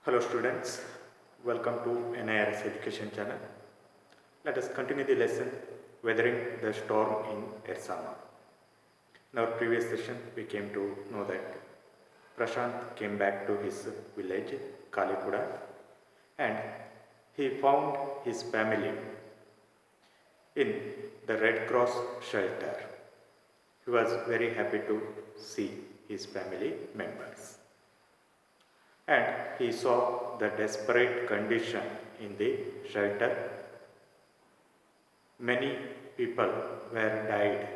Hello students, welcome to NIRS Education Channel. Let us continue the lesson Weathering the Storm in Ersama. In our previous session, we came to know that Prashant came back to his village, Kalikuda, and he found his family in the Red Cross shelter. He was very happy to see his family members. And he saw the desperate condition in the shelter. Many people were died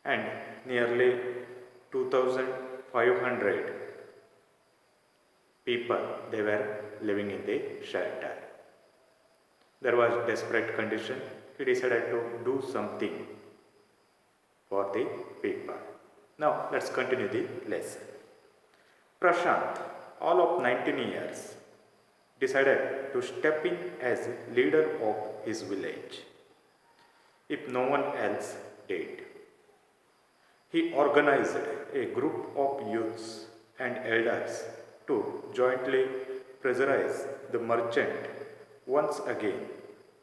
and nearly 2500 people they were living in the shelter. There was desperate condition. He decided to do something for the people. Now let's continue the lesson. Prashant, all of 19 years, decided to step in as leader of his village, if no one else did. He organized a group of youths and elders to jointly pressurize the merchant once again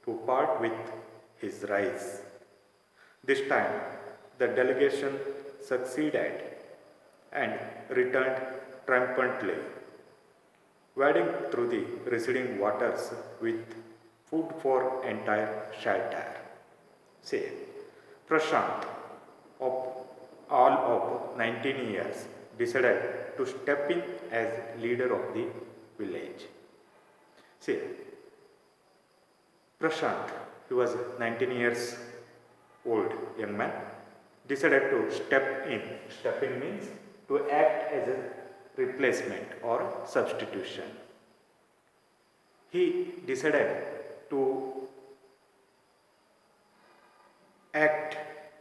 to part with his rice. This time, the delegation succeeded and returned triumphantly, wading through the receding waters with food for entire shelter. Say, Prashant, of all of 19 years, decided to step in as leader of the village. See, Prashant, he was 19 years old young man, decided to step in. Step in means to act as a replacement or substitution. He decided to act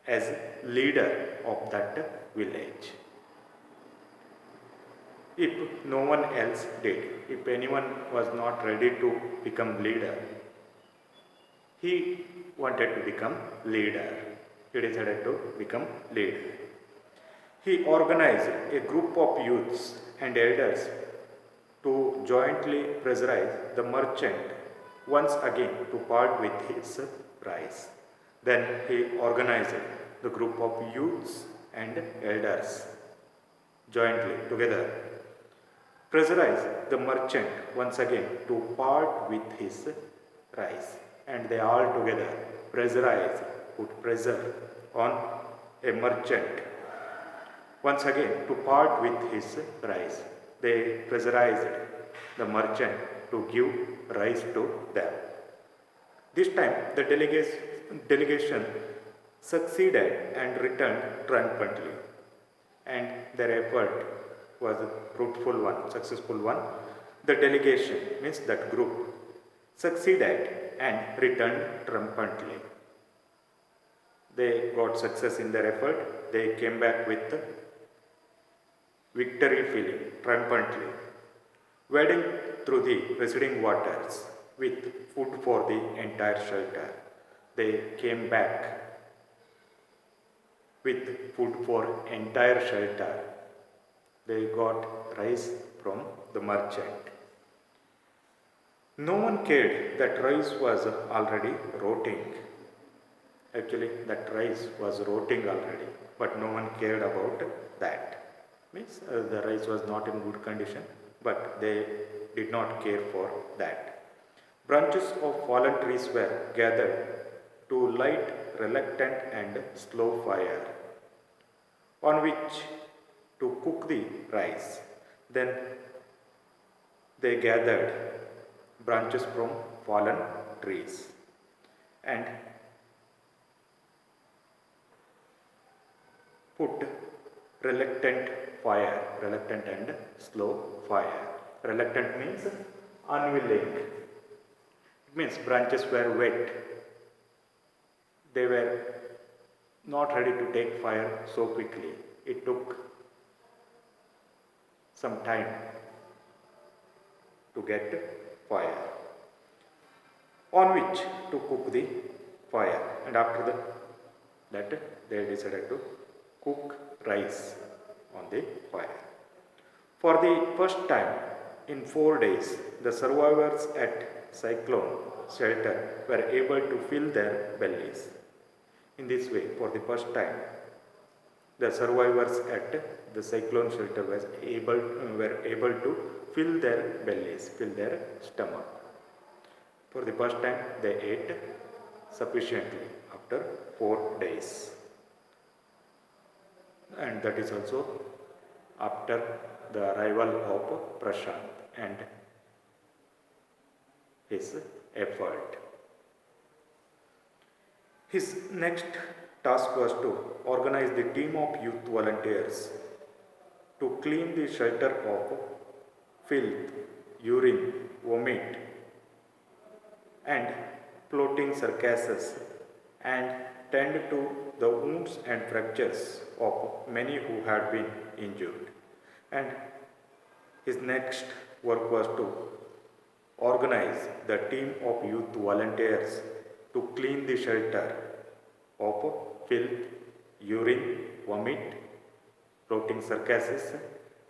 as leader of that village. If no one else did, if anyone was not ready to become leader, he wanted to become leader. He decided to become leader. He organized a group of youths and elders to jointly pressurize the merchant once again to part with his price. Then he organized the group of youths and elders jointly together, pressurize the merchant once again to part with his rice. And they all together pressurize, put pressure on a merchant once again to part with his rice. They pressurized the merchant to give rice to them. This time the delegation succeeded and returned triumphantly, and their effort was a fruitful one, successful one. The delegation means that group succeeded and returned triumphantly. They got success in their effort. They came back with victory feeling triumphantly, wading through the receding waters with food for the entire shelter. They came back with food for entire shelter. They got rice from the merchant. No one cared that rice was already rotting. Actually, that rice was rotting already, but no one cared about that. Means the rice was not in good condition, but they did not care for that. Branches of fallen trees were gathered to light reluctant and slow fire, on which to cook the rice. Then they gathered branches from fallen trees and put reluctant and slow fire. Reluctant means unwilling. It means branches were wet. They were not ready to take fire so quickly. It took some time to get fire, on which to cook the fire. And after that they decided to cook rice on the fire. For the first time, in 4 days, the survivors at cyclone shelter were able to fill their bellies. In this way, for the first time, the survivors at the cyclone shelter were able to fill their bellies, fill their stomach. For the first time, they ate sufficiently after 4 days. And that is also after the arrival of Prashant and his effort. His next task was to organize the team of youth volunteers to clean the shelter of filth, urine, vomit, and floating carcasses, and tend to the wounds and fractures of many who had been injured. And his next work was to organize the team of youth volunteers to clean the shelter of filth, urine, vomit, floating carcasses,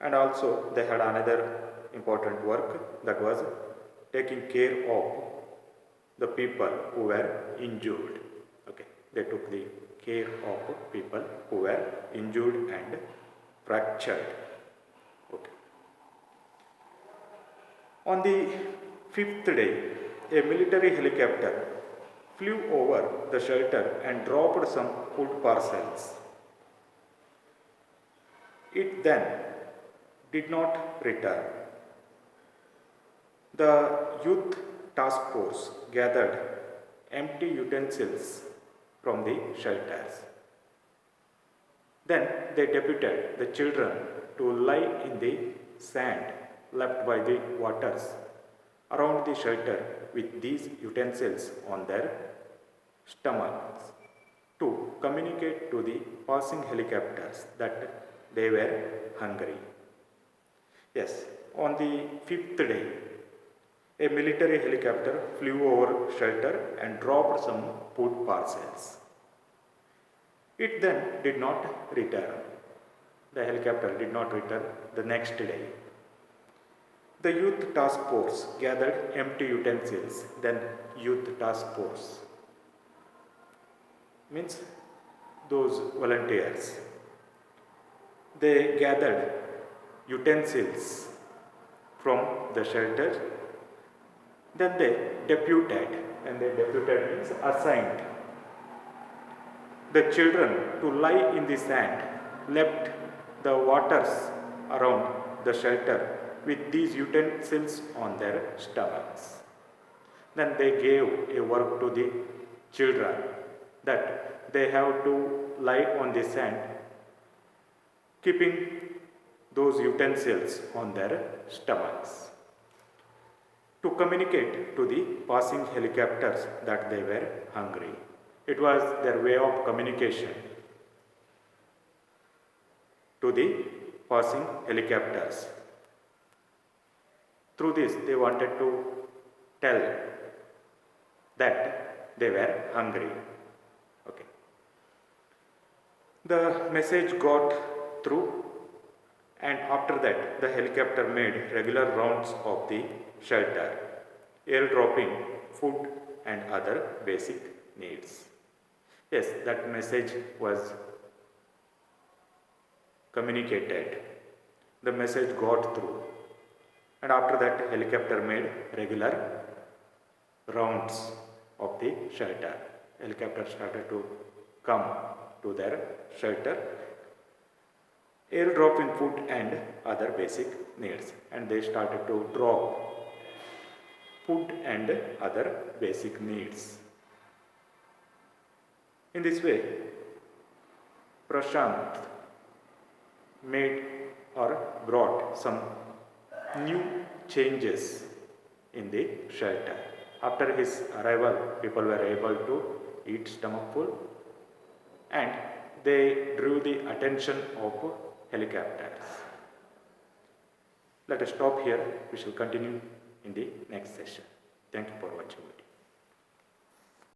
and also they had another important work, that was taking care of the people who were injured. Okay, they took the care of people who were injured and fractured. Okay. On the 5th day, a military helicopter flew over the shelter and dropped some food parcels. It then did not return. The youth task force gathered empty utensils from the shelters. Then they deputed the children to lie in the sand left by the waters around the shelter with these utensils on their stomachs to communicate to the passing helicopters that they were hungry. Yes, on the 5th day, a military helicopter flew over shelter and dropped some food parcels. It then did not return. The helicopter did not return the next day. The youth task force gathered empty utensils. Then youth task force means those volunteers. They gathered utensils from the shelter. Then they deputed, and they deputed means assigned the children to lie in the sand, left the waters around the shelter with these utensils on their stomachs. Then they gave a work to the children that they have to lie on the sand, keeping those utensils on their stomachs, to communicate to the passing helicopters that they were hungry. It was their way of communication to the passing helicopters. Through this, they wanted to tell that they were hungry. Okay. The message got through, and after that, the helicopter made regular rounds of the shelter, airdropping food and other basic needs. Yes, that message was communicated. The message got through. And after that, helicopter made regular rounds of the shelter. Helicopter started to come to their shelter, airdropping food and other basic needs. And they started to drop food and other basic needs. In this way, Prashant made or brought some new changes in the shelter. After his arrival, people were able to eat stomachful, and they drew the attention of helicopters. Let us stop here. We shall continue in the next session. Thank you for watching.